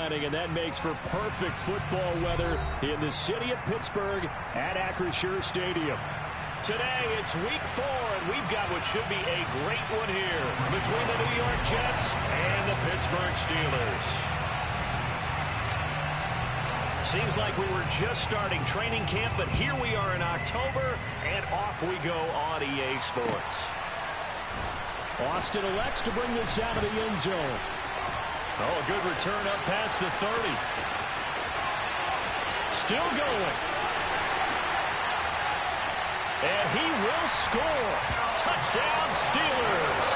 shining, and that makes for perfect football weather in the city of Pittsburgh at Acrisure Stadium. Today, it's week 4, and we've got what should be a great one here between the New York Jets and the Pittsburgh Steelers. Seems like we were just starting training camp, but here we are in October, and off we go on EA Sports. Austin elects to bring this out of the end zone. Oh, a good return up past the 30. Still going. And he will score. Touchdown, Steelers.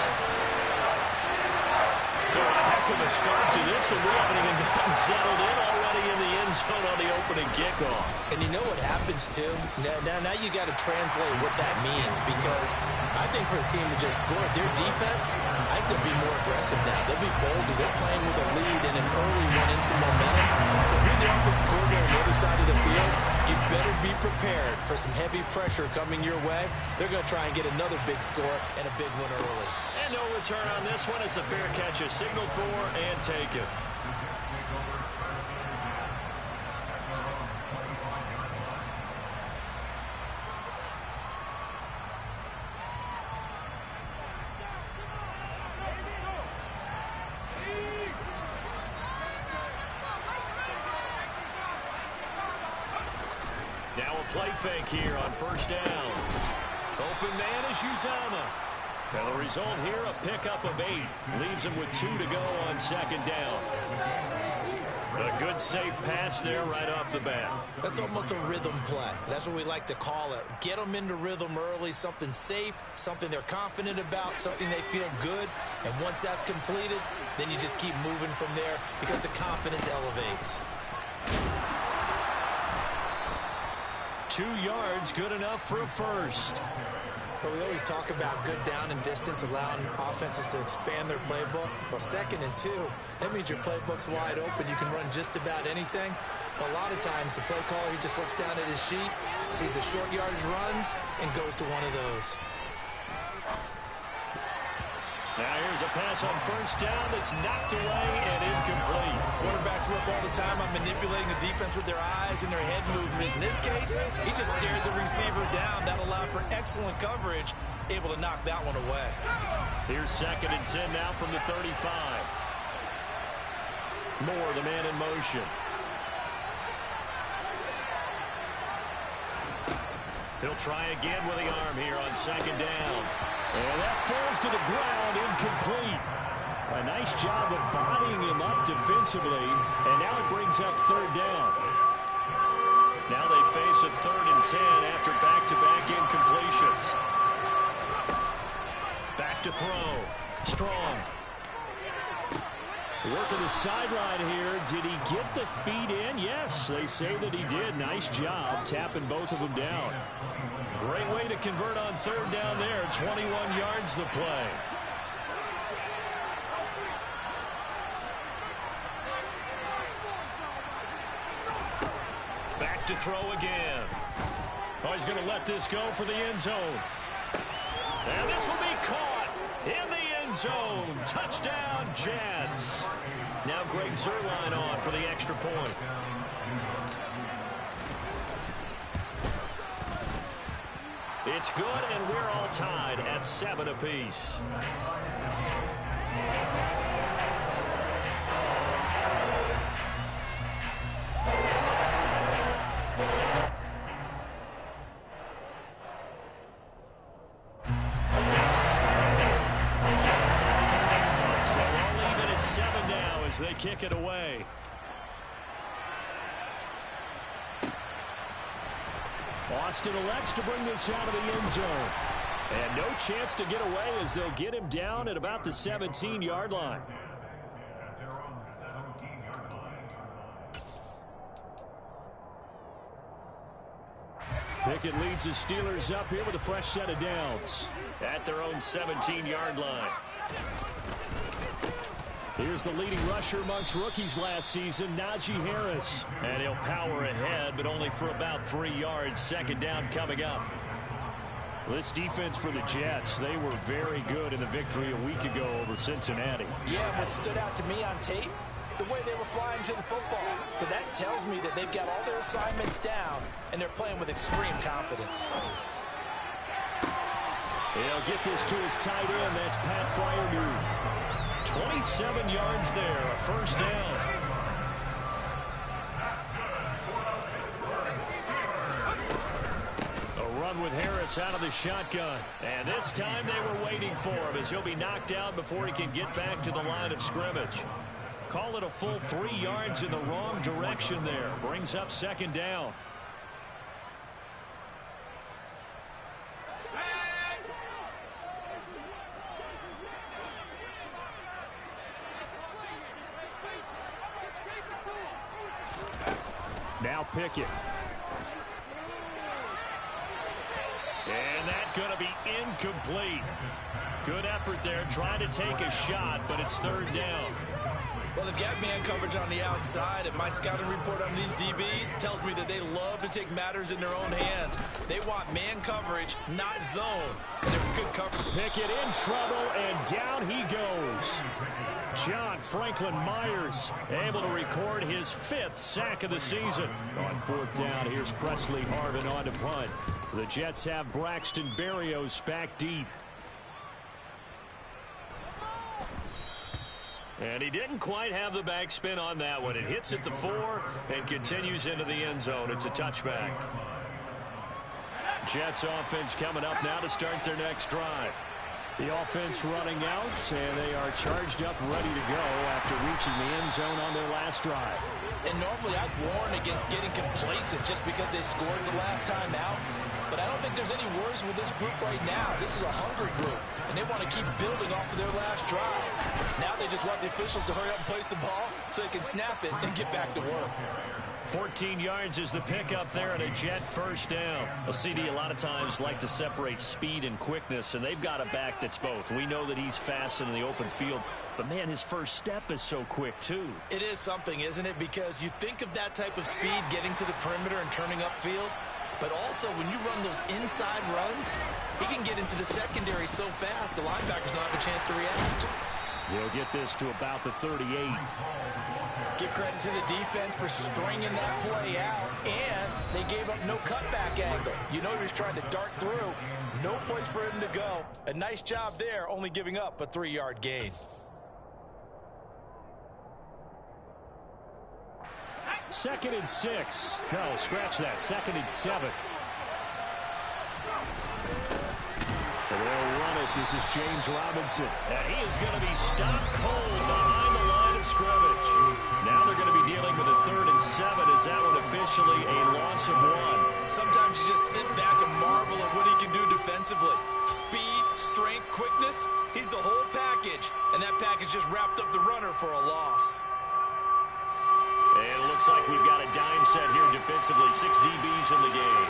So a heck of a start to this one. We haven't even gotten settled in already in the end zone on the opening kickoff. And you know what happens, too? Now you got to translate what that means, because I think for a team that just scored, their defense, I think they'll be more aggressive now. They'll be bolder. They're playing with a lead and an early one in some momentum. So if you're the offensive coordinator on the other side of the field, you better be prepared for some heavy pressure coming your way. They're going to try and get another big score and a big one early. And no return on this one as the fair catch is signaled for and taken. Now a play fake here on first down. Open man is Uzama. And the result here, a pickup of 8. Leaves him with 2 to go on second down. A good safe pass there right off the bat. That's almost a rhythm play. That's what we like to call it. Get them into rhythm early, something safe, something they're confident about, something they feel good. And once that's completed, then you just keep moving from there because the confidence elevates. 2 yards, good enough for a first. But we always talk about good down and distance, allowing offenses to expand their playbook. Well, 2nd and 2, that means your playbook's wide open. You can run just about anything. But a lot of times, the play caller, he just looks down at his sheet, sees the short yardage runs, and goes to one of those. Now here's a pass on first down that's knocked away and incomplete. Quarterbacks work all the time on manipulating the defense with their eyes and their head movement. In this case, he just stared the receiver down. That allowed for excellent coverage, able to knock that one away. Here's 2nd and 10 now from the 35. Moore, the man in motion. He'll try again with the arm here on 2nd down. And that falls to the ground, incomplete. A nice job of bodying him up defensively, and now it brings up 3rd down. Now they face a 3rd and 10 after back-to-back incompletions. Back to throw. Strong. Working the sideline here. Did he get the feet in? Yes, they say that he did. Nice job tapping both of them down. Great way to convert on 3rd down there. 21 yards the play. Back to throw again. Oh, he's going to let this go for the end zone. And this will be caught in the end zone. Touchdown, Jets. Now Greg Zuerlein on for the extra point. It's good, and we're all tied at 7 apiece. So all even at 7 now as they kick it away. Austin elects to bring this out of the end zone. And no chance to get away as they'll get him down at about the 17-yard line. Pickett leads the Steelers up here with a fresh set of downs. At their own 17-yard line. Here's the leading rusher amongst rookies last season, Najee Harris. And he'll power ahead, but only for about 3 yards. 2nd down coming up. This defense for the Jets, they were very good in the victory a week ago over Cincinnati. Yeah, what stood out to me on tape, the way they were flying to the football. So that tells me that they've got all their assignments down, and they're playing with extreme confidence. He'll get this to his tight end. That's Pat Fryermuth. 27 yards there, a first down. A run with Harris out of the shotgun. And this time they were waiting for him as he'll be knocked out before he can get back to the line of scrimmage. Call it a full 3 yards in the wrong direction there. Brings up second down. Now Pickett. And that's going to be incomplete. Good effort there, trying to take a shot, but it's third down. Well, they've got man coverage on the outside, and my scouting report on these DBs tells me that they love to take matters in their own hands. They want man coverage, not zone. And there was good coverage. Pickett in trouble, and down he goes. John Franklin Myers able to record his 5th sack of the season. On fourth down, here's Presley Harvin on to punt. The Jets have Braxton Berrios back deep. And he didn't quite have the backspin on that one. It hits at the 4 and continues into the end zone. It's a touchback. Jets offense coming up now to start their next drive. The offense running out, and they are charged up, ready to go after reaching the end zone on their last drive. And normally I'd warn against getting complacent just because they scored the last time out. But I don't think there's any worries with this group right now. This is a hungry group, and they want to keep building off of their last drive. Now they just want the officials to hurry up and place the ball so they can snap it and get back to work. 14 yards is the pickup there and a Jet first down. A CD a lot of times like to separate speed and quickness, and they've got a back that's both. We know that he's fast in the open field, but man, his first step is so quick too. It is something, isn't it? Because you think of that type of speed getting to the perimeter and turning upfield, but also when you run those inside runs, he can get into the secondary so fast the linebackers don't have a chance to react. He'll get this to about the 38. Give credit to the defense for stringing that play out, and they gave up no cutback angle. You know he was trying to dart through. No place for him to go. A nice job there, only giving up a 3-yard gain. Second and 6. No, scratch that. Second and 7. They'll run it. This is James Robinson. And he is going to be stopped cold behind the line of scrimmage. Now they're going to be dealing with a 3rd and 7. Is that one officially a loss of 1? Sometimes you just sit back and marvel at what he can do defensively. Speed, strength, quickness. He's the whole package. And that package just wrapped up the runner for a loss. And it looks like we've got a dime set here defensively. 6 DBs in the game.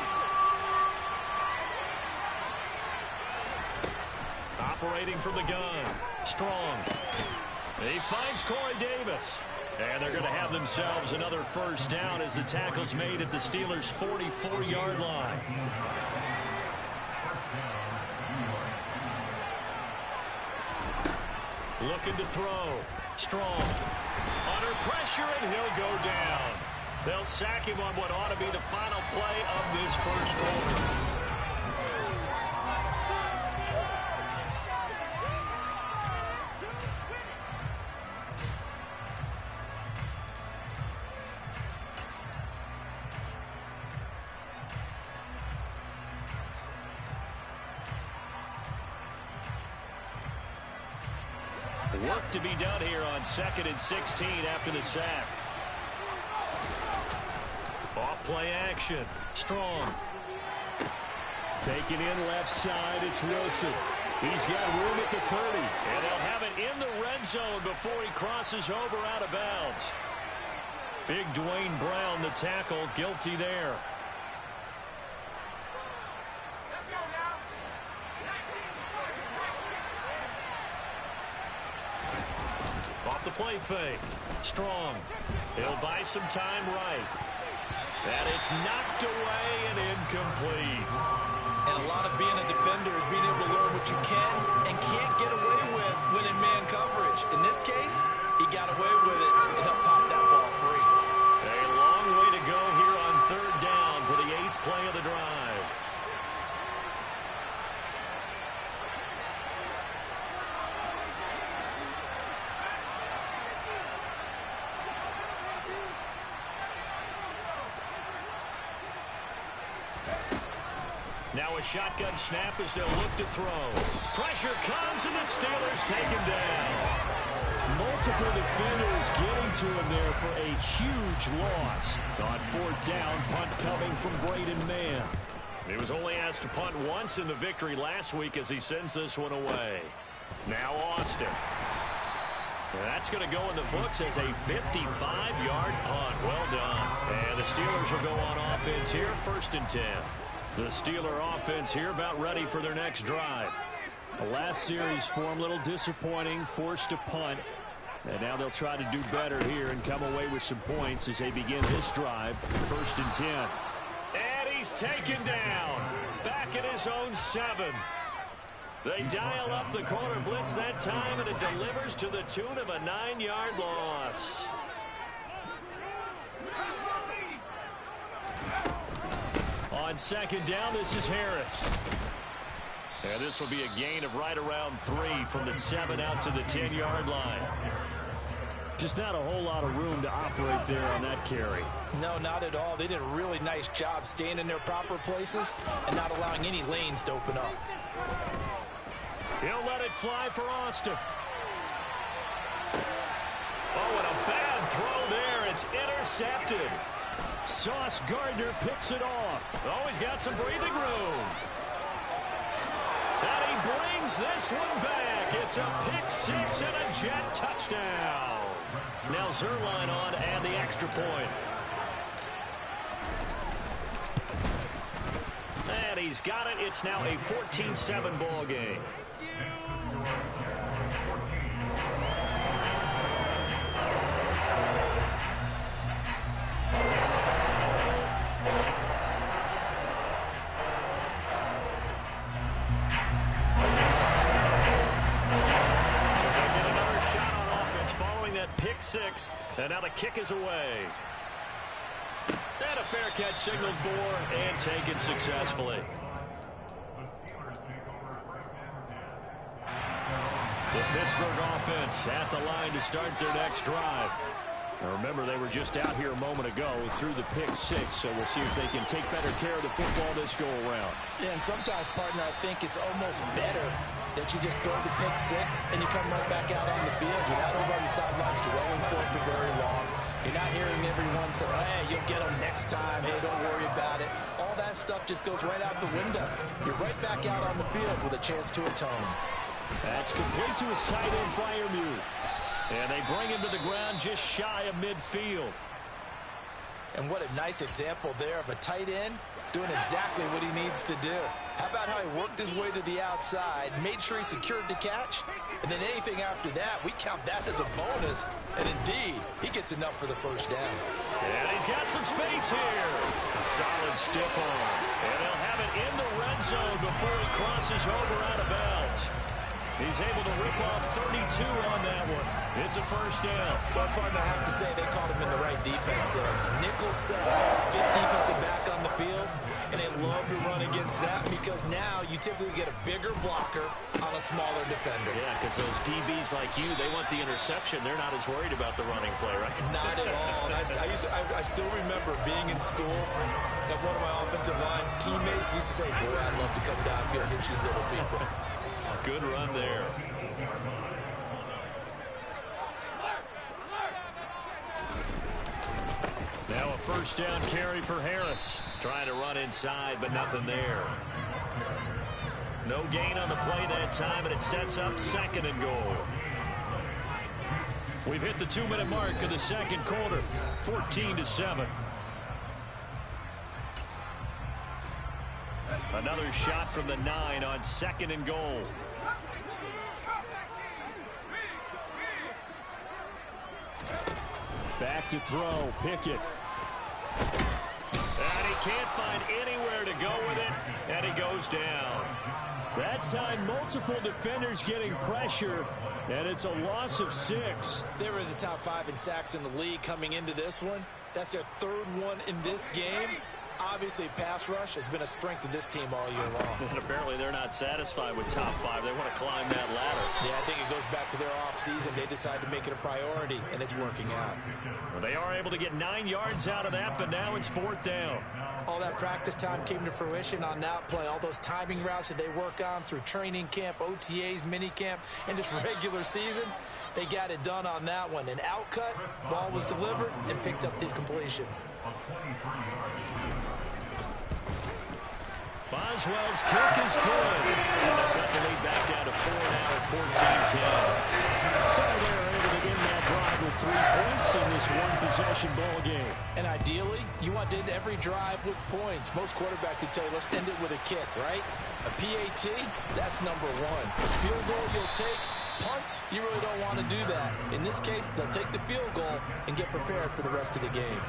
Operating from the gun. Strong. He finds Corey Davis. And they're going to have themselves another first down as the tackle's made at the Steelers' 44-yard line. Looking to throw. Strong. Under pressure, and he'll go down. They'll sack him on what ought to be the final play of this first quarter. Work to be done here on 2nd and 16 after the sack. Off play action. Strong. Taken in left side, it's Wilson. He's got room at the 30. And they'll have it in the red zone before he crosses over out of bounds. Big Dwayne Brown, the tackle, guilty there. Off the play fake. Strong. He'll buy some time right. And it's knocked away and incomplete. And a lot of being a defender is being able to learn what you can and can't get away with when in man coverage. In this case, he got away with it and helped pop that ball free. A long way to go here on third down for the 8th play of the drive. Now a shotgun snap as they'll look to throw. Pressure comes and the Steelers take him down. Multiple defenders getting to him there for a huge loss. On fourth down, punt coming from Braden Mann. He was only asked to punt once in the victory last week as he sends this one away. Now Austin. That's going to go in the books as a 55-yard punt. Well done. And the Steelers will go on offense here, 1st and 10. The Steeler offense here about ready for their next drive. The last series for him, a little disappointing, forced to punt. And now they'll try to do better here and come away with some points as they begin this drive, 1st and 10. And he's taken down. Back at his own 7. They dial up the corner blitz that time, and it delivers to the tune of a 9-yard loss. On 2nd down, this is Harris. And this will be a gain of right around 3 from the 7 out to the 10-yard line. Just not a whole lot of room to operate there on that carry. No, not at all. They did a really nice job staying in their proper places and not allowing any lanes to open up. He'll let it fly for Austin. Oh, and a bad throw there. It's intercepted. Sauce Gardner picks it off. Oh, he's got some breathing room. And he brings this one back. It's a pick 6 and a jet touchdown. Now Zerline on and the extra point. And he's got it. It's now a 14-7 ball game. Pick 6, and now the kick is away. And a fair catch signaled for and taken successfully. The Pittsburgh offense at the line to start their next drive. Now remember, they were just out here a moment ago through the pick 6, so we'll see if they can take better care of the football this go around. Yeah, and sometimes, partner, I think it's almost better that you just throw the pick 6 and you come right back out on the field. You're not over on the sidelines dwelling for it for very long. You're not hearing everyone say, hey, you'll get them next time. Hey, don't worry about it. All that stuff just goes right out the window. You're right back out on the field with a chance to atone. That's complete to his tight end, Freiermuth. And they bring him to the ground just shy of midfield. And what a nice example there of a tight end doing exactly what he needs to do. How about how he worked his way to the outside, made sure he secured the catch, and then anything after that, we count that as a bonus. And indeed, he gets enough for the first down. And he's got some space here. A solid stiff arm. And he'll have it in the red zone before he crosses over out of bounds. He's able to rip off 32 on that one. It's a first down. Well, partner, I have to say they called him in the right defense there. Nickel set, 5th defensive back on the field, and they love to run against that because now you typically get a bigger blocker on a smaller defender. Yeah, because those DBs like you, they want the interception. They're not as worried about the running play, right? Not at all. I still remember being in school that one of my offensive line teammates used to say, boy, I'd love to come downfield and hit you little people. Good run there. Now a first down carry for Harris. Trying to run inside, but nothing there. No gain on the play that time, and it sets up 2nd and goal. We've hit the 2-minute mark of the second quarter. 14-7. Another shot from the 9 on 2nd and goal. Back to throw, Pickett. And he can't find anywhere to go with it, and he goes down. That time, multiple defenders getting pressure, and it's a loss of 6. They were in the top 5 in sacks in the league coming into this one. That's their 3rd one in this game. Obviously, pass rush has been a strength of this team all year long. And apparently they're not satisfied with top 5. They want to climb that ladder. Yeah, I think it goes back to their offseason. They decided to make it a priority, and it's working out. Well, they are able to get 9 yards out of that, but now it's 4th down. All that practice time came to fruition on that play. All those timing routes that they work on through training camp, OTAs, mini camp, and just regular season, they got it done on that one. An out cut, ball was delivered, and picked up the completion. Boswell's kick is good. And they've got the lead back down to 4 now at 14-10. So they're able to end that drive with 3 points in this one-possession ball game. And ideally, you want to end every drive with points. Most quarterbacks would tell you, let's end it with a kick, right? A PAT, that's number 1. Field goal you'll take. Punts, you really don't want to do that. In this case, they'll take the field goal and get prepared for the rest of the game.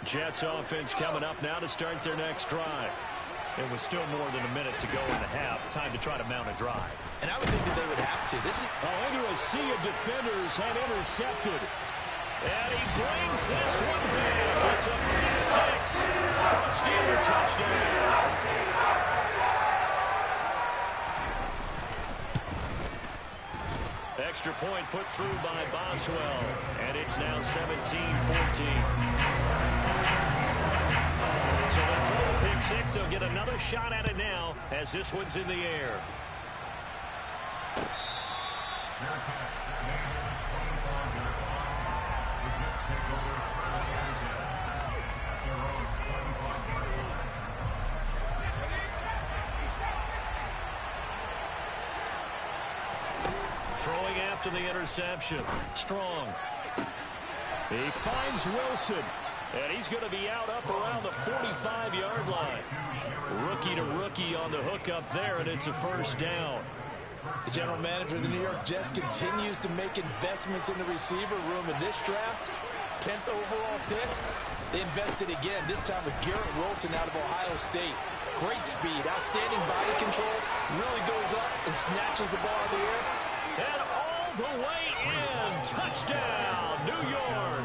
Jets offense coming up now to start their next drive. It was still more than a minute to go in the half. Time to try to mount a drive. And I would think that they would have to. This is into a sea of defenders and intercepted. And he brings this one back. It's a big 6 for a Steeler touchdown. Extra point put through by Boswell. And it's now 17-14. So they throw the pick 6. They'll get another shot at it now as this one's in the air. Throwing after the interception. Strong. He finds Wilson. And he's going to be out up around the 45-yard line. Rookie to rookie on the hook up there, and it's a first down. The general manager of the New York Jets continues to make investments in the receiver room in this draft. 10th overall pick. They invested again, this time with Garrett Wilson out of Ohio State. Great speed, outstanding body control, really goes up and snatches the ball out of the air. And all the way in. Touchdown, New York.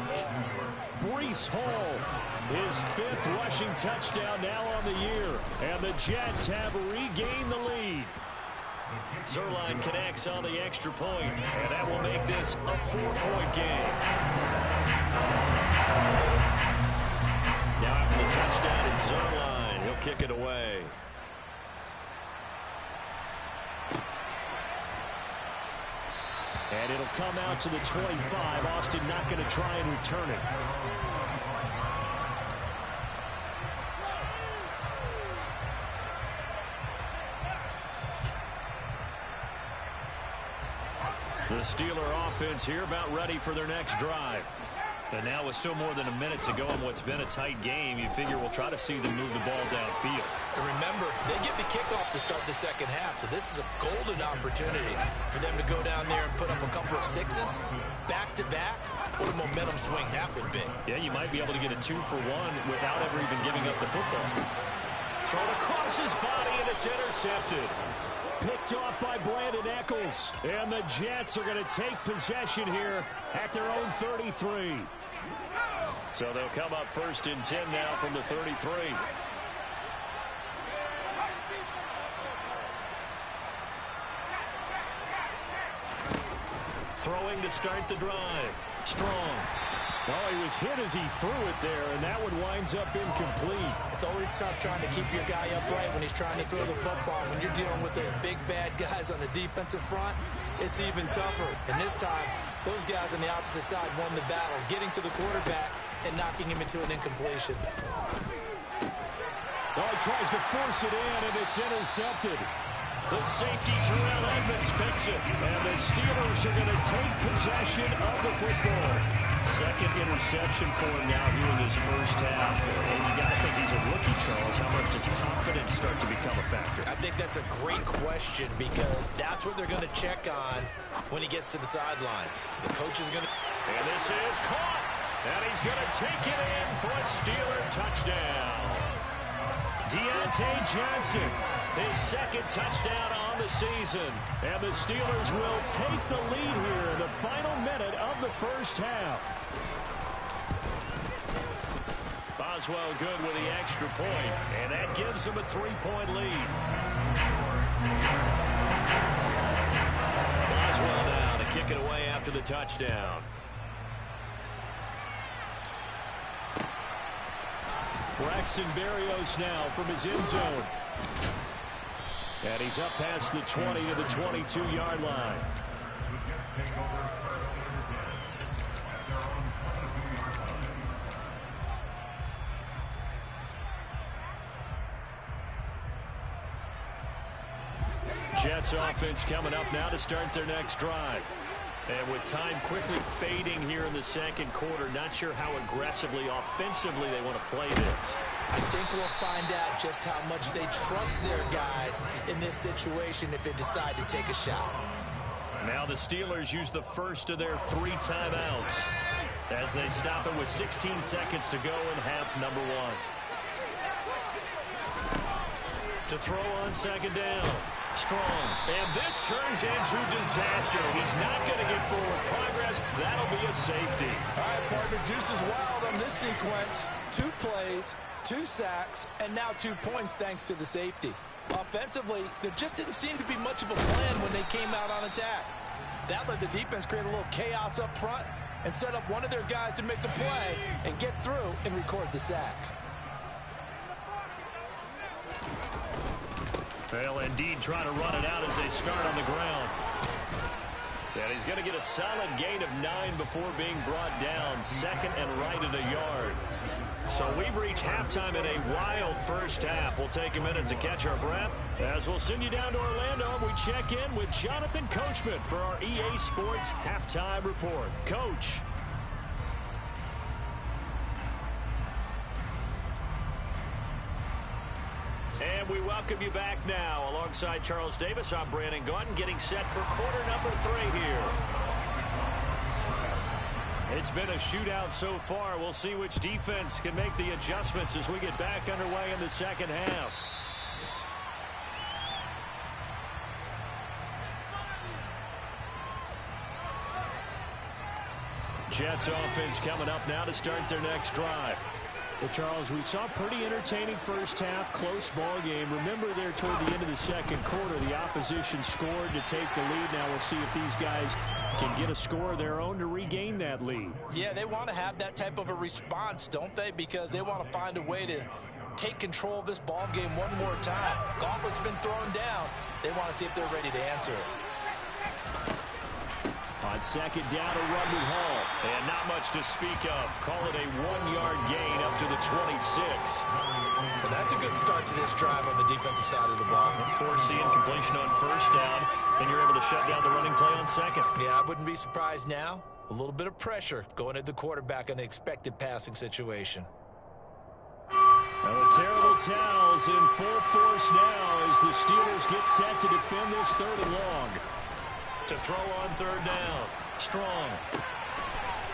Breece Hall, his 5th rushing touchdown now on the year. And the Jets have regained the lead. Zerline connects on the extra point, and that will make this a 4-point game. Now after the touchdown, it's Zerline. He'll kick it away. And it'll come out to the 25. Austin not going to try and return it. The Steeler offense here about ready for their next drive. And now with still more than a minute to go in what's been a tight game, you figure we'll try to see them move the ball downfield. And remember, they get the kickoff to start the second half, so this is a golden opportunity for them to go down there and put up a couple of 6s back-to-back. What a momentum swing that would be. Yeah, you might be able to get a 2-for-1 without ever even giving up the football. Thrown across his body, and it's intercepted. Picked off by Brandon Eccles. And the Jets are going to take possession here at their own 33. So they'll come up 1st and 10 now from the 33. Throwing to start the drive. Strong. Oh, he was hit as he threw it there, and that one winds up incomplete. It's always tough trying to keep your guy upright when he's trying to throw the football. When you're dealing with those big, bad guys on the defensive front, it's even tougher. And this time, those guys on the opposite side won the battle, getting to the quarterback and knocking him into an incompletion. Oh, he tries to force it in, and it's intercepted. The safety, Terrell Edmonds, picks it. And the Steelers are going to take possession of the football. Second interception for him now here in this first half. And you got to think he's a rookie, Charles. How much does confidence start to become a factor? I think that's a great question because that's what they're going to check on when he gets to the sidelines. The coach is going to... And this is caught. And he's going to take it in for a Steeler touchdown. Deontay Johnson, his second touchdown on the season. And the Steelers will take the lead here in the final minute of the first half. Boswell good with the extra point, and that gives him a 3-point lead. Boswell now to kick it away after the touchdown. Braxton Berrios now from his end zone. And he's up past the 20 to the 22-yard line. Jets offense coming up now to start their next drive. And with time quickly fading here in the second quarter, not sure how aggressively, offensively they want to play this. I think we'll find out just how much they trust their guys in this situation if they decide to take a shot. Now the Steelers use the first of their 3 timeouts as they stop it with 16 seconds to go in half number 1. To throw on second down. Strong. And this turns into disaster. He's not going to get forward progress. That'll be a safety. All right, partner, deuce is wild on this sequence. 2 plays, 2 sacks, and now 2 points thanks to the safety. Offensively, there just didn't seem to be much of a plan when they came out on attack. That let the defense create a little chaos up front and set up one of their guys to make a play and get through and record the sack. They'll indeed try to run it out as they start on the ground. And he's going to get a solid gain of 9 before being brought down. Second and right at a yard. So we've reached halftime in a wild first half. We'll take a minute to catch our breath as we'll send you down to Orlando and we check in with Jonathan Coachman for our EA Sports Halftime Report. Coach. And we welcome you back now. Alongside Charles Davis, I'm Brandon Gaudin, getting set for quarter number 3 here. It's been a shootout so far. We'll see which defense can make the adjustments as we get back underway in the second half. Jets offense coming up now to start their next drive. Well, Charles, we saw a pretty entertaining first half, close ball game. Remember there toward the end of the second quarter, the opposition scored to take the lead. Now we'll see if these guys can get a score of their own to regain that lead. Yeah, they want to have that type of a response, don't they? Because they want to find a way to take control of this ball game one more time. Gauntlet's been thrown down. They want to see if they're ready to answer it. On second down, a run with Hall. And not much to speak of. Call it a 1-yard gain up to the 26. Well, that's a good start to this drive on the defensive side of the ball. Forcing completion on first down. Then you're able to shut down the running play on second. Yeah, I wouldn't be surprised now. A little bit of pressure going at the quarterback in an expected passing situation. Now the terrible towels in full force now as the Steelers get set to defend this 3rd and long. To throw on 3rd down. Strong.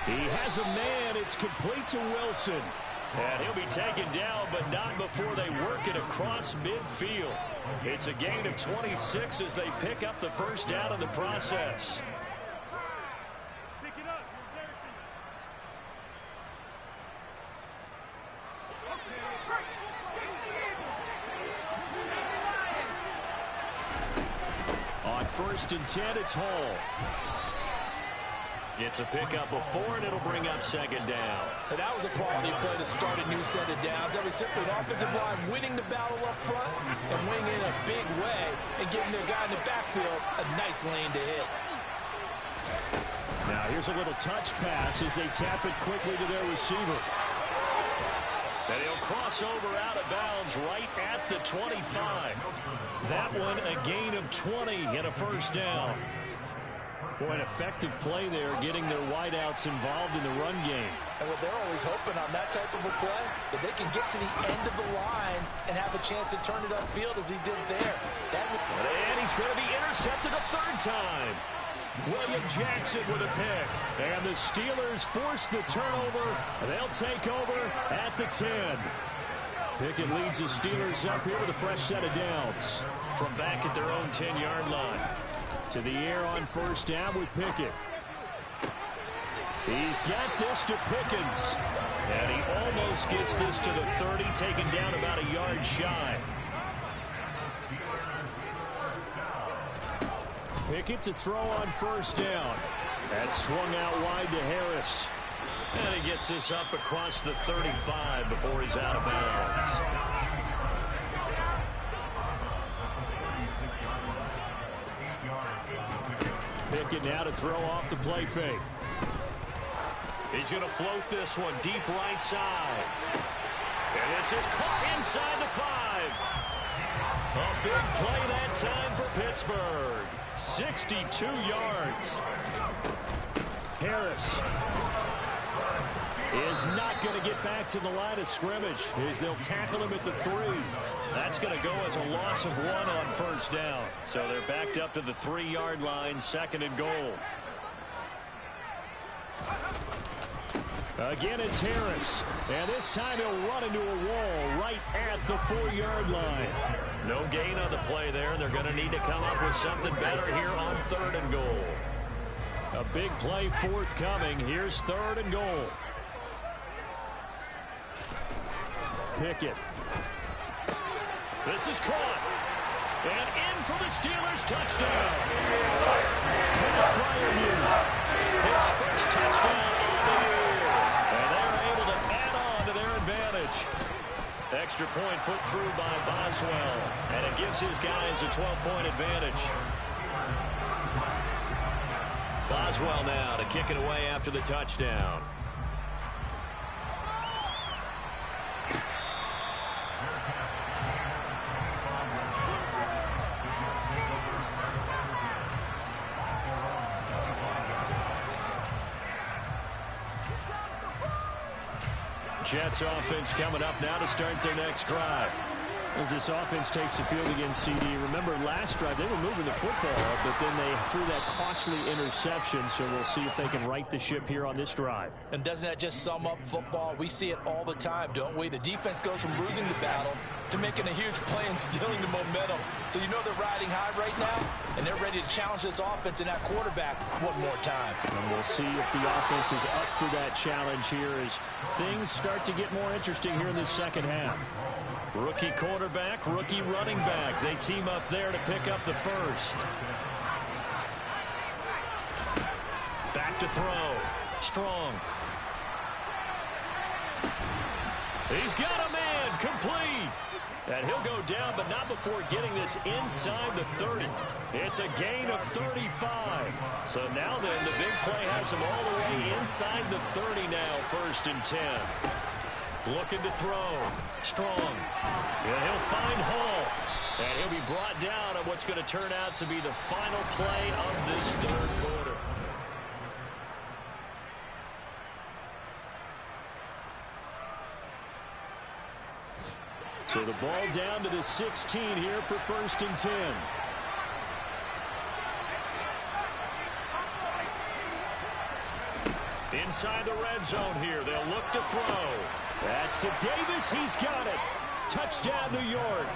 He has a man. It's complete to Wilson. And he'll be taken down, but not before they work it across midfield. It's a gain of 26 as they pick up the first down in the process. On 1st and 10, it's Hall. It's a pickup of 4, and it'll bring up second down. And that was a quality play to start a new set of downs. That was simply an offensive line winning the battle up front and winning in a big way and giving their guy in the backfield a nice lane to hit. Here's a little touch pass as they tap it quickly to their receiver. And he'll cross over out of bounds right at the 25. That one a gain of 20 and a first down. Boy, an effective play there, getting their wideouts involved in the run game. And what they're always hoping on that type of a play, that they can get to the end of the line and have a chance to turn it upfield as he did there. And he's going to be intercepted a third time. William Jackson with a pick. And the Steelers force the turnover. They'll take over at the 10. Pickett leads the Steelers up here with a fresh set of downs. From back at their own 10-yard line. To the air on first down with Pickett. He's got this to Pickens. And he almost gets this to the 30, taken down about a yard shy. Pickett to throw on first down. That swung out wide to Harris. And he gets this up across the 35 before he's out of bounds. Pickett now to throw off the play fake. He's going to float this one deep right side. And this is caught inside the 5. A big play that time for Pittsburgh. 62 yards. Harris is not going to get back to the line of scrimmage as they'll tackle him at the 3. That's going to go as a loss of 1 on first down. So they're backed up to the 3-yard line, second and goal. Again, it's Harris. And this time he'll run into a wall right at the 4-yard line. No gain on the play there. They're going to need to come up with something better here on third and goal. A big play forthcoming. Here's third and goal. Pickett. This is caught. And in for the Steelers. Touchdown. His first touchdown on the year. And they're able to add on to their advantage. Extra point put through by Boswell. And it gives his guys a 12-point advantage. Boswell now to kick it away after the touchdown. Jets offense coming up now to start their next drive. As this offense takes the field against CD. Remember last drive they were moving the football, but then they threw that costly interception, so we'll see if they can right the ship here on this drive. And doesn't that just sum up football? We see it all the time, don't we? The defense goes from losing the battle to making a huge play and stealing the momentum. So you know they're riding high right now, and they're ready to challenge this offense and that quarterback one more time. And we'll see if the offense is up for that challenge here as things start to get more interesting here in the second half. Rookie quarterback, rookie running back. They team up there to pick up the first. Back to throw. Strong. He's got a man. Complete. And he'll go down, but not before getting this inside the 30. It's a gain of 35. So now then, the big play has him all the way inside the 30 now, first and 10. Looking to throw. Strong. And he'll find Hall. And he'll be brought down on what's going to turn out to be the final play of this third quarter. So the ball down to the 16 here for first and 10. Inside the red zone here. They'll look to throw. That's to Davis. He's got it. Touchdown, New York.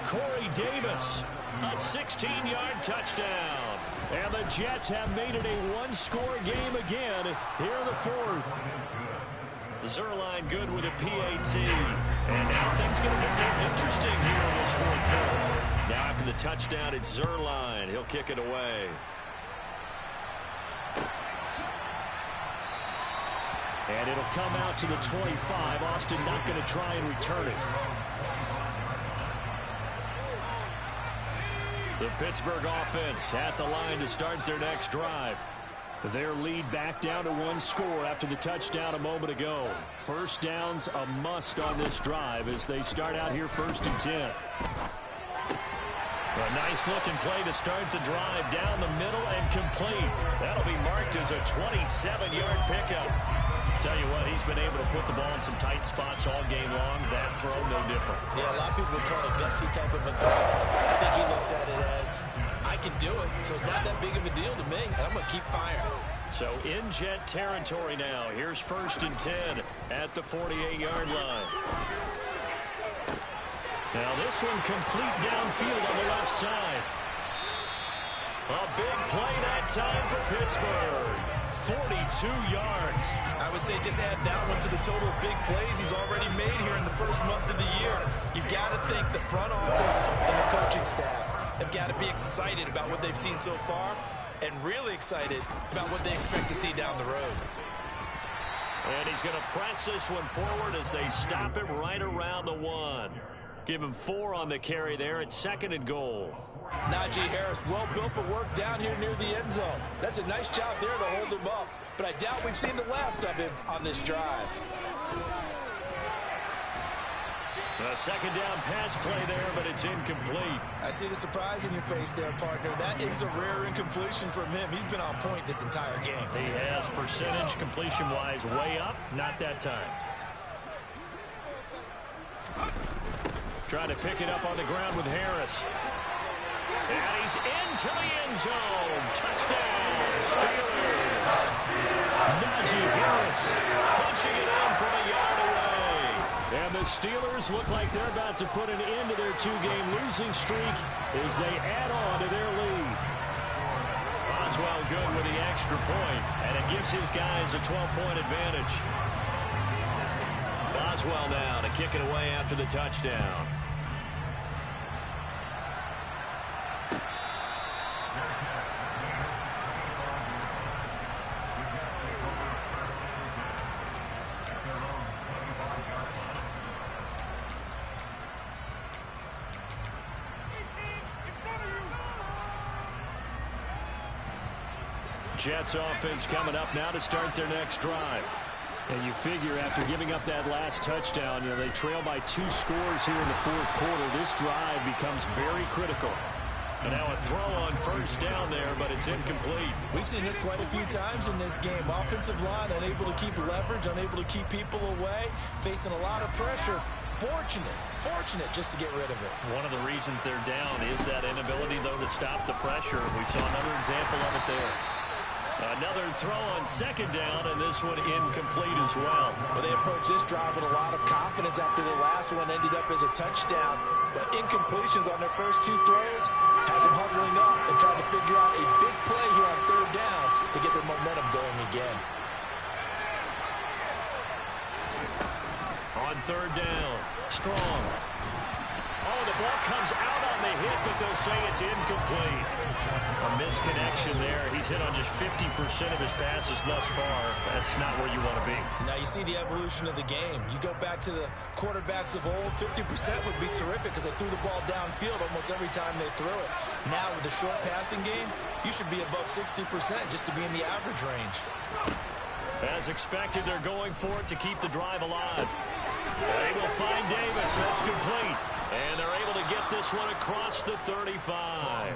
Corey Davis, a 16-yard touchdown. And the Jets have made it a one-score game again here in the fourth. Zerline good with a PAT. And now things going to get more interesting here in this fourth quarter. Now after the touchdown, it's Zerline. He'll kick it away. And it'll come out to the 25. Austin not going to try and return it. The Pittsburgh offense at the line to start their next drive. Their lead back down to one score after the touchdown a moment ago. First down's a must on this drive as they start out here 1st and 10. A nice-looking play to start the drive down the middle and complete. That'll be marked as a 27-yard pickup. Tell you what, he's been able to put the ball in some tight spots all game long. That throw, no different. Yeah, a lot of people would call it a gutsy type of a throw. I think he looks at it as, I can do it, so it's not that big of a deal to me, and I'm going to keep firing. So in jet territory now. Here's 1st and 10 at the 48-yard line. Now this one complete downfield on the left side. A big play that time for Pittsburgh. 42 yards. I would say just add that one to the total of big plays he's already made here in the first month of the year. You've got to think the front office and the coaching staff have got to be excited about what they've seen so far and really excited about what they expect to see down the road. And he's going to press this one forward as they stop it right around the 1. Give him 4 on the carry there at 2nd and goal. Najee Harris, well built for work down here near the end zone. That's a nice job there to hold him up. But I doubt we've seen the last of him on this drive. A 2nd down pass play there, but it's incomplete. I see the surprise in your face there, partner. That is a rare incompletion from him. He's been on point this entire game. He has percentage completion-wise way up. Not that time. Trying to pick it up on the ground with Harris. And he's into the end zone. Touchdown, Steelers. Najee Harris punching it in from a yard away. And the Steelers look like they're about to put an end to their 2-game losing streak as they add on to their lead. Oswell good with the extra point, and it gives his guys a 12-point advantage. Oswell now to kick it away after the touchdown. Jets offense coming up now to start their next drive. And you figure after giving up that last touchdown, they trail by 2 scores here in the 4th quarter. This drive becomes very critical. And now a throw on 1st down there, but it's incomplete. We've seen this quite a few times in this game. Offensive line unable to keep leverage, unable to keep people away, facing a lot of pressure. Fortunate just to get rid of it. One of the reasons they're down is that inability, though, to stop the pressure. We saw another example of it there. Another throw on 2nd down, and this one incomplete as well. Well, they approached this drive with a lot of confidence after the last one ended up as a touchdown. But incompletions on their first 2 throws has them huddling up and trying to figure out a big play here on 3rd down to get their momentum going again. On 3rd down, Strong. Oh, the ball comes out on the hit, but they'll say it's incomplete. A misconnection there. He's hit on just 50% of his passes thus far. That's not where you want to be. Now you see the evolution of the game. You go back to the quarterbacks of old, 50% would be terrific because they threw the ball downfield almost every time they threw it. Now with the short passing game, you should be above 60% just to be in the average range. As expected, they're going for it to keep the drive alive. They will find Davis. That's complete. And they're able to get this one across the 35.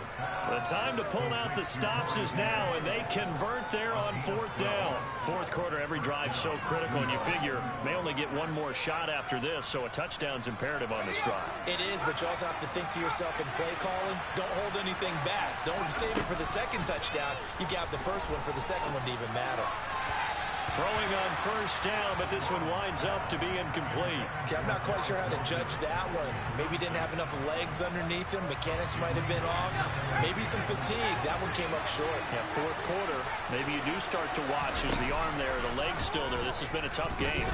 The time to pull out the stops is now, and they convert there on 4th down. 4th quarter, every drive so critical, and you figure may only get one more shot after this, so a touchdown's imperative on this drive. It is, but you also have to think to yourself in play calling, don't hold anything back. Don't save it for the 2nd touchdown. You got the first one for the 2nd one to even matter. Throwing on 1st down, but this one winds up to be incomplete. Okay, I'm not quite sure how to judge that one. Maybe didn't have enough legs underneath him. Mechanics might have been off. Maybe some fatigue. That one came up short. Yeah, 4th quarter. Maybe you do start to watch as the arm there, the leg's still there. This has been a tough game.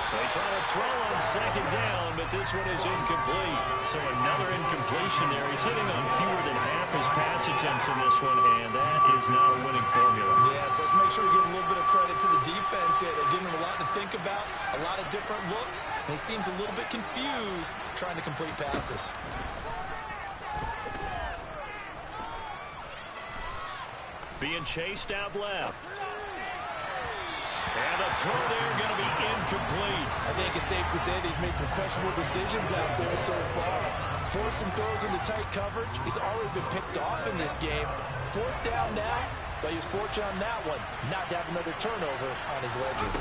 They try to throw on 2nd down, but this one is incomplete. So another incompletion there. He's hitting on fewer than half his pass attempts in this one, and that is not a winning formula. Yes, let's make sure we give a little bit of credit to the defense here. They're giving him a lot to think about, a lot of different looks, and he seems a little bit confused trying to complete passes. being chased out left. And the throw there going to be incomplete. I think it's safe to say that he's made some questionable decisions out there so far. Forced some throws into tight coverage. He's already been picked off in this game. 4th down now, but he was fortunate on that one. Not to have another turnover on his ledger.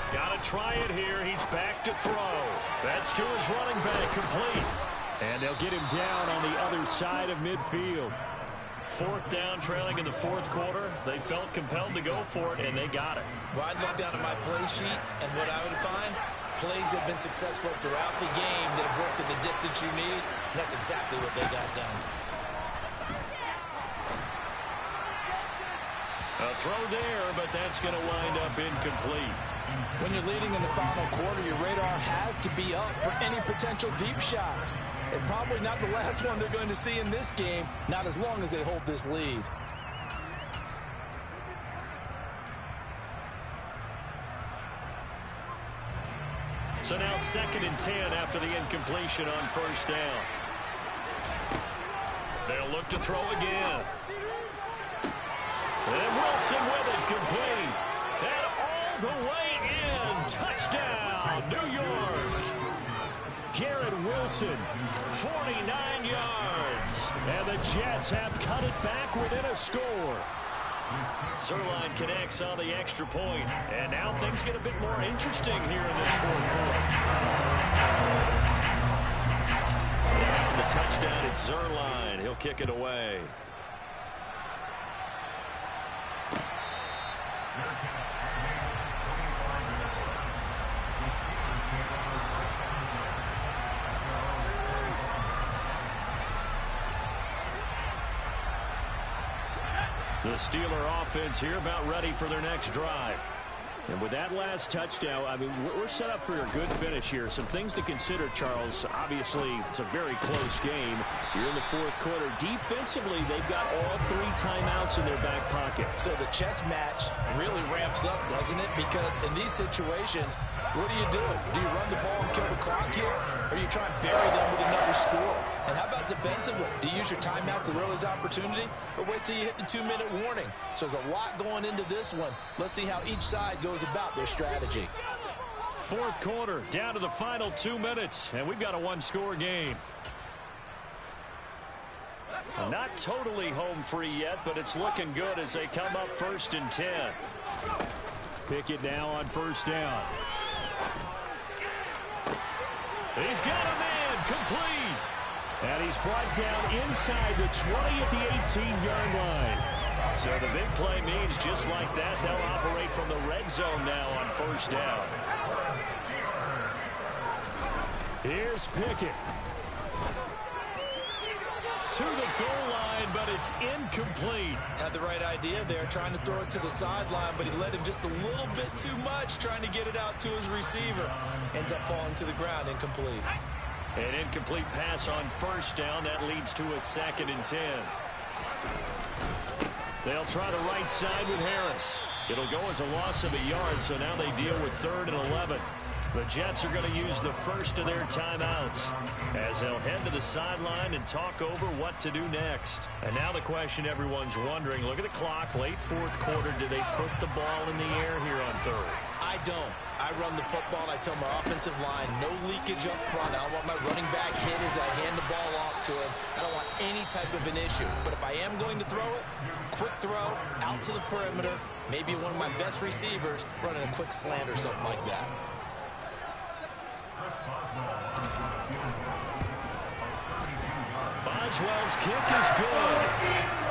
Got to try it here. He's back to throw. That's to his running back, complete. And they'll get him down on the other side of midfield. 4th down, trailing in the 4th quarter. They felt compelled to go for it, and they got it. Well, I'd look down at my play sheet, and what I would find, plays have been successful throughout the game that have worked at the distance you need, and that's exactly what they got done. A throw there, but that's going to wind up incomplete. When you're leading in the final quarter, your radar has to be up for any potential deep shots. And probably not the last one they're going to see in this game, not as long as they hold this lead. So now 2nd and 10 after the incompletion on 1st down. They'll look to throw again. And Wilson with it, complete. And all the way in. Touchdown, New York. Garrett Wilson, 49 yards. and the Jets have cut it back within a score. Zerline connects on the extra point, and now things get a bit more interesting here in this 4th quarter. After the touchdown, it's Zerline. He'll kick it away. The Steeler offense here about ready for their next drive. And with that last touchdown, I mean, we're set up for a good finish here. Some things to consider, Charles. Obviously, it's a very close game. You're in the 4th quarter. Defensively, they've got all 3 timeouts in their back pocket. So the chess match really ramps up, doesn't it? Because in these situations, what do you do? Do you run the ball and kill the clock here? Or do you try and bury them with another score? And how about defensively? Do you use your timeouts at the earliest opportunity? Or wait till you hit the 2-minute warning? So there's a lot going into this one. Let's see how each side goes about their strategy. 4th quarter, down to the final 2 minutes, and we've got a 1-score game. Not totally home free yet, but it's looking good as they come up 1st and 10. Pickett now on 1st down. He's got a man, complete. And he's brought down inside the 20 at the 18-yard line. So the big play means just like that, they'll operate from the red zone now on 1st down. Here's Pickett. To the goal line, but it's incomplete. Had the right idea there, trying to throw it to the sideline, but he led him just a little bit too much, trying to get it out to his receiver. Ends up falling to the ground, incomplete. An incomplete pass on 1st down. That leads to a 2nd and 10. They'll try the right side with Harris. It'll go as a loss of a yard, so now they deal with 3rd and 11. The Jets are going to use the first of their timeouts as they'll head to the sideline and talk over what to do next. And now the question everyone's wondering, look at the clock, late 4th quarter, do they put the ball in the air here on 3rd? I don't. I run the football, and I tell my offensive line, no leakage up front. I don't want my running back hit as I hand the ball off to him. I don't want any type of an issue. But if I am going to throw it, quick throw, out to the perimeter, maybe one of my best receivers running a quick slant or something like that. Boswell's kick is good.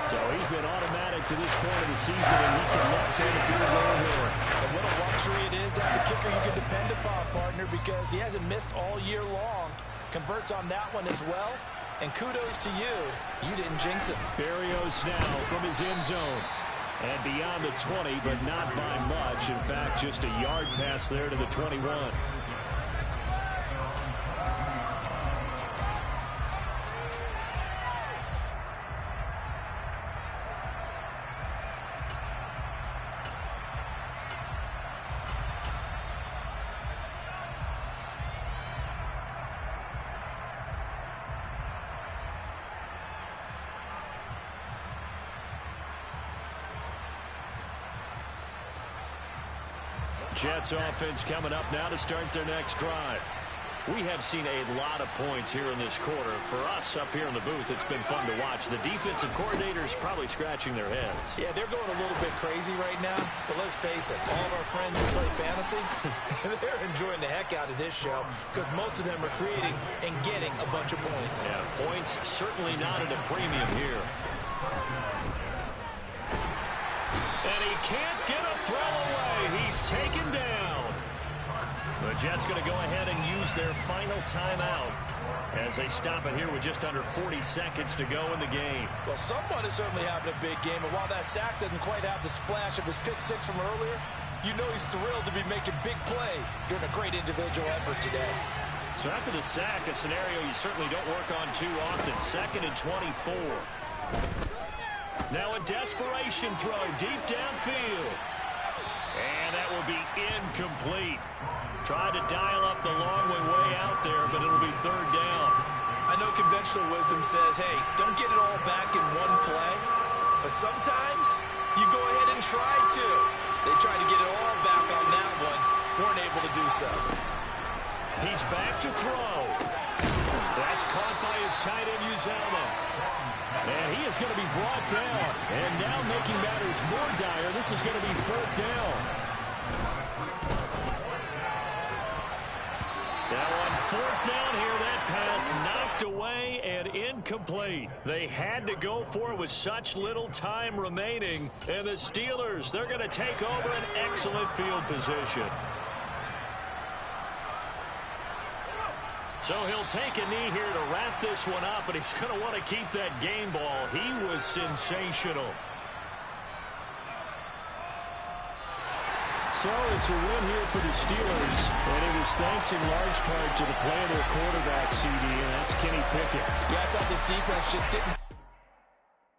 So he's been automatic to this point of the season, and he connects on the field goal here. And what a luxury it is to have a kicker you can depend upon, partner, because he hasn't missed all year long. Converts on that one as well. And kudos to you. You didn't jinx it. Berrios now from his end zone. And beyond the 20, but not by much. In fact, just a yard pass there to the 21. Jets offense coming up now to start their next drive. We have seen a lot of points here in this quarter. For us up here in the booth, it's been fun to watch. The defensive coordinators probably scratching their heads. Yeah, they're going a little bit crazy right now. But let's face it, all of our friends who play fantasy, they're enjoying the heck out of this show because most of them are creating and getting a bunch of points. Yeah, points certainly not at a premium here. And he can't get a throw away. He's taken down. The Jets going to go ahead and use their final timeout as they stop it here with just under 40 seconds to go in the game. Well, someone is certainly having a big game, and while that sack doesn't quite have the splash of his pick six from earlier, you know he's thrilled to be making big plays during a great individual effort today. So after the sack, a scenario you certainly don't work on too often. 2nd and 24. Now a desperation throw deep downfield. And that will be incomplete. Tried to dial up the long way out there, but it'll be 3rd down. I know conventional wisdom says, hey, don't get it all back in one play. But sometimes you go ahead and try to. They tried to get it all back on that one. Weren't able to do so. He's back to throw. That's caught by his tight end, Uzama. And he is going to be brought down. And now making matters more dire, this is going to be 3rd down. Now on 4th down here, that pass knocked away and incomplete. They had to go for it with such little time remaining. And the Steelers, they're going to take over an excellent field position. So he'll take a knee here to wrap this one up, and he's going to want to keep that game ball. He was sensational. So it's a win here for the Steelers, and it was thanks in large part to the play of their quarterback, CD, and that's Kenny Pickett. Yeah, I thought this defense just didn't